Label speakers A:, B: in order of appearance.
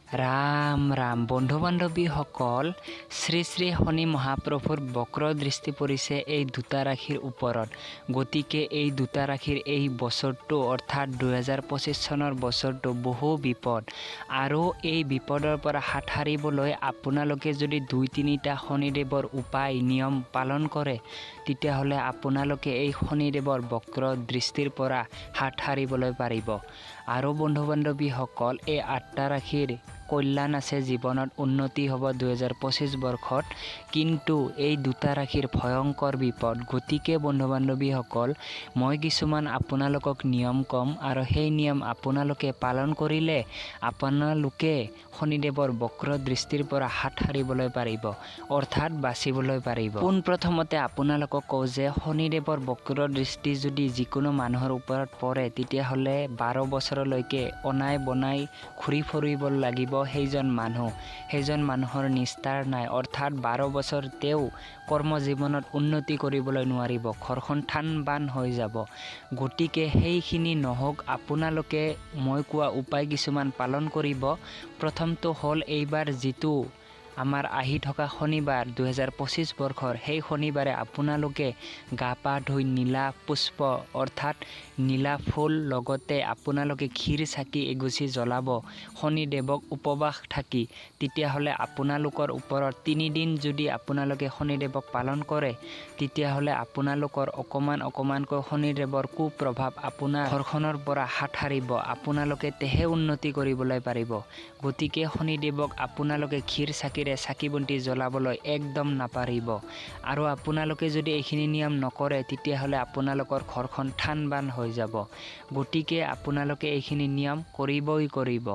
A: ৰাম ৰাম বন্ধু বান্ধৱীসকল, শ্ৰী শ্ৰী শনি মহাপ্ৰভুৰ বক্ৰ দৃষ্টি পৰিছে এই দুটা ৰাশিৰ ওপৰত। গতিকে এই দুটা ৰাশিৰ এই বছৰটো অৰ্থাৎ 2025 চনৰ বছৰটো বহু বিপদ, আৰু এই বিপদৰ পৰা হাত সাৰিবলৈ আপোনালোকে যদি 2-3টা শনিদেৱৰ উপায় নিয়ম পালন কৰে, তেতিয়াহ'লে আপোনালোকে এই শনিদেৱৰ বক্ৰ দৃষ্টিৰ পৰা হাত সাৰিবলৈ পাৰিব। আৰু বন্ধু বান্ধৱীসকল, এই 8টা ৰাশিৰ কল্যাণ আছে, জীৱনত উন্নতি হ'ব 2025 বৰ্ষত, কিন্তু এই দুটা ৰাশিৰ ভয়ংকৰ বিপদ। গতিকে বন্ধু বান্ধৱীসকল, মই কিছুমান আপোনালোকক নিয়ম ক'ম, আৰু সেই নিয়ম আপোনালোকে পালন কৰিলে আপোনালোকে শনিদেৱৰ বক্ৰ দৃষ্টিৰ পৰা হাত সাৰিবলৈ পাৰিব, অৰ্থাৎ বাচিবলৈ পাৰিব। পোনপ্ৰথমতে আপোনালোকক কওঁ যে শনিদেৱৰ বক্ৰ দৃষ্টি যদি যিকোনো মানুহৰ ওপৰত পৰে, তেতিয়াহ'লে 12 বছৰলৈকে অনাই বনাই ঘূৰি ফুৰিব লাগিব সেইজন মানুহৰ নিস্তাৰ নাই, অৰ্থাৎ 12 বছৰ তেওঁ কৰ্মজীৱনত উন্নতি কৰিবলৈ নোৱাৰিব, ঘৰখন থান বান হৈ যাব। গতিকে সেইখিনি নহওক, আপোনালোকে মই কোৱা উপায় কিছুমান পালন কৰিব। প্ৰথমটো হ'ল, এইবাৰ যিটো আমাৰ আহি থকা শনিবাৰ 2025 বৰ্ষৰ, সেই শনিবাৰে আপোনালোকে গা পা ধুই নীলা পুষ্প অৰ্থাৎ নীলা ফুল লগতে আপোনালোকে ক্ষীৰ চাকি এগুছি জ্বলাব শনিদেৱক উপবাস থাকি। তেতিয়াহ'লে আপোনালোকৰ ওপৰত 3 দিন যদি আপোনালোকে শনিদেৱক পালন কৰে, তেতিয়াহ'লে আপোনালোকৰ অকণমানকৈ শনিদেৱৰ কুপ্ৰভাৱ আপোনাৰ ঘৰখনৰ পৰা হাত সাৰিব, আপোনালোকে তেহে উন্নতি কৰিবলৈ পাৰিব। গতিকে শনিদেৱক আপোনালোকে ক্ষীৰ চাকিৰে চাকি বন্তি জ্বলাবলৈ একদম নাপাৰিব। আৰু আপোনালোকে যদি এইখিনি নিয়ম নকৰে, তেতিয়াহ'লে আপোনালোকৰ ঘৰখন থান বান হৈ যাব। গতিকে আপোনালোকে এইখিনি নিয়ম কৰিবই কৰিব।